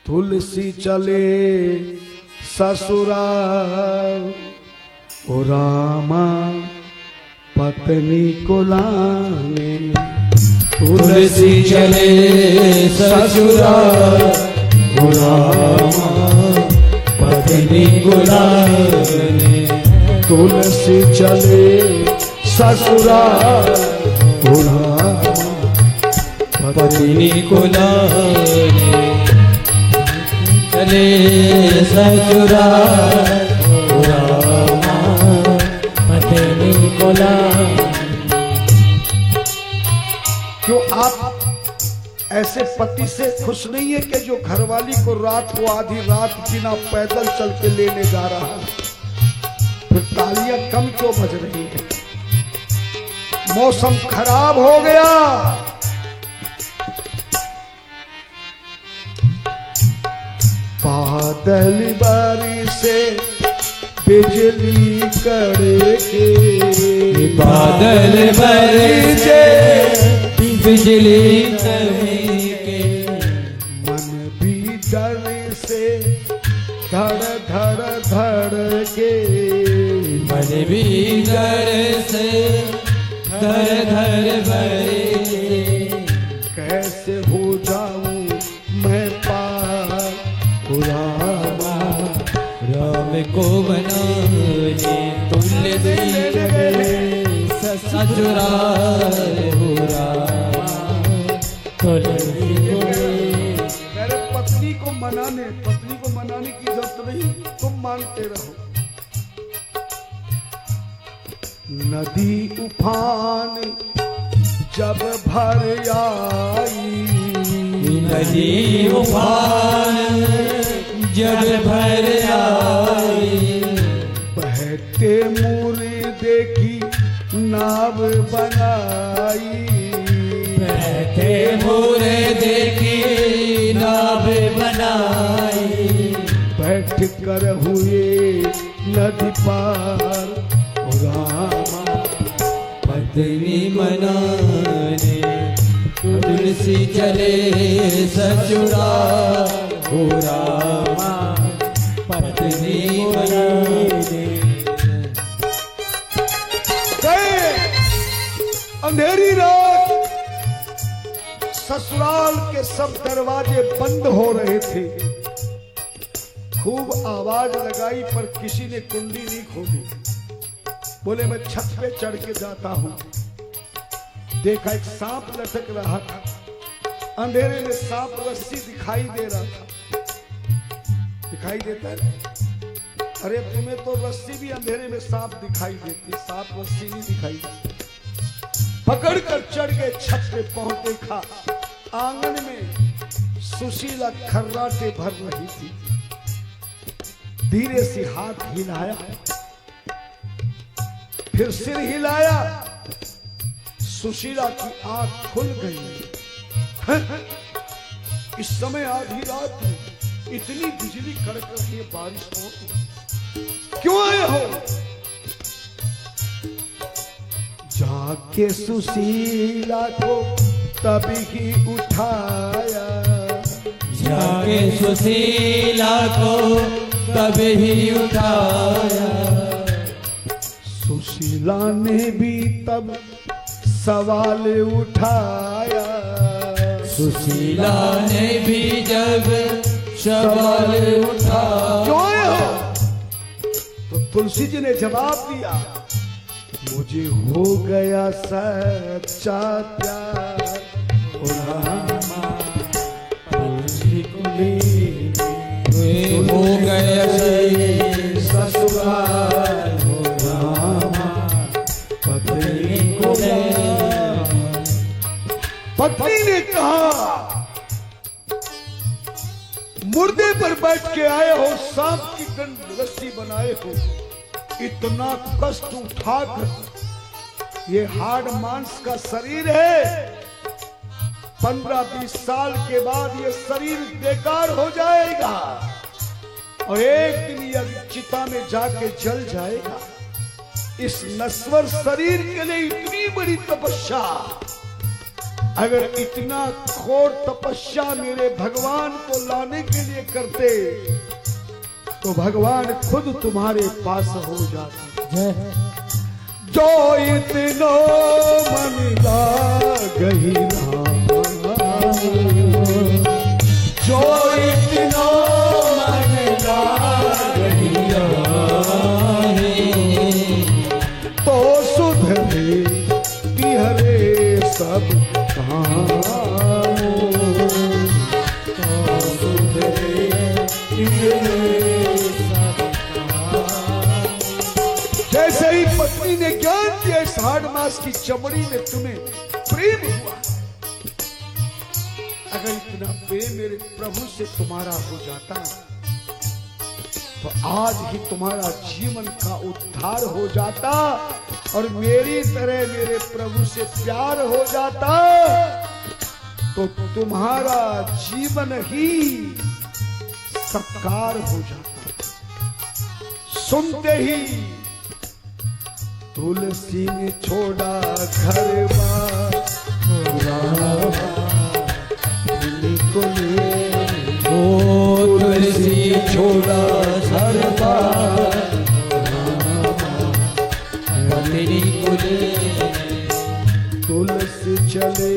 तुलसी चले ससुराल ओ रामा पत्नी को लाने। तुलसी चले ससुराल ओ रामा पत्नी को लाने। तुलसी चले ससुराल ओ रामा पत्नी को लाने। चले ससुराल ओ रामा पत्नी को लाने। क्यों आप ऐसे पति से खुश नहीं है कि जो घरवाली को रात को आधी रात बिना पैदल चल के लेने जा रहा है? फिर तालियां कम क्यों बज रही है? मौसम खराब हो गया, बादल बारिश से बिजली कड़के। बादल बरसे बिजली कड़के। मन भी डर से धड़ धड़ धड़ के। मन भी डर से धड़ धड़ भरे। कैसे हो जाऊं मैं पार ओ रामा राम को बनाने। तुलसी चले ससुराल हो रामा तुलसी को। मेरे पत्नी को मनाने की जरूरत नहीं, तुम मानते रहो। नदी उफान जब भर आई। नदी उफान जब भर आई। बहते मुर्दे की नाव बनाई। बहते मुर्दे की नाव बनाई। बैठ कर हुए नदी पार ओ रामा पत्नी मनाने। तुलसी चले ससुराल हो रामा पत्नी मनाने। अंधेरी रात ससुराल के सब दरवाजे बंद हो रहे थे। खूब आवाज लगाई पर किसी ने कुंडी नहीं खोली। बोले मैं छत पे चढ़ के जाता हूं। देखा एक सांप लटक रहा था। अंधेरे में सांप रस्सी दिखाई दे रहा था। दिखाई देता है? अरे तुम्हें तो रस्सी भी अंधेरे में सांप दिखाई देती, सांप रस्सी नहीं दिखाई देती। पकड़ कर चढ़ गए छत पे पहुंच। देखा आंगन में सुशीला खर्राटे भर रही थी। धीरे से हाथ हिलाया, फिर सिर हिलाया। सुशीला की आंख खुल गई। इस समय आधी रात में इतनी बिजली कड़क रही है, बारिश हो, क्यों आए हो? जाके सुशीला को तभी उठाया। जाके सुशीला को तभी उठाया। सुशीला ने भी तब सवाल उठाया। सुशीला ने भी जब सवाल उठाया। क्यों आए हो? तो तुलसी जी ने जवाब दिया, मुझे हो गया सच्चा प्यार ओ रामा तुलसी को ले। हो गया ससुराल हो रामा पत्नी को ले। पत्नी ने कहा, मुर्दे पर बैठ के आए हो, सांप की गंध रस्सी बनाए हो, इतना कष्ट उठाकर, ये हाड़ मांस का शरीर है, 15-20 साल के बाद ये शरीर बेकार हो जाएगा और एक दिन ये चिता में जाके जल जाएगा। इस नश्वर शरीर के लिए इतनी बड़ी तपस्या, अगर इतना घोर तपस्या मेरे भगवान को लाने के लिए करते तो भगवान खुद तुम्हारे पास हो जाते। जो इतनो मन लागहि जो इतनो मन लागहि तो सुधरे कि हरे सब काम तो सुधरे कि हरे सब काम। जैसे ही पत्नी ने ज्ञान दिया इस हाड़ मास की चमड़ी में तुम्हें प्रेम हुआ, अगर इतना प्रेम मेरे प्रभु से तुम्हारा हो जाता तो आज ही तुम्हारा जीवन का उद्धार हो जाता और मेरी तरह मेरे प्रभु से प्यार हो जाता तो तुम्हारा जीवन ही साकार हो जाता। सुनते ही तुलसी ने छोड़ा घर बार तुलसी छोड़ा घर बार पत्नी को ले तुलसी चले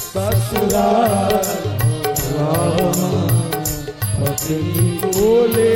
ससुराल पत्नी बोले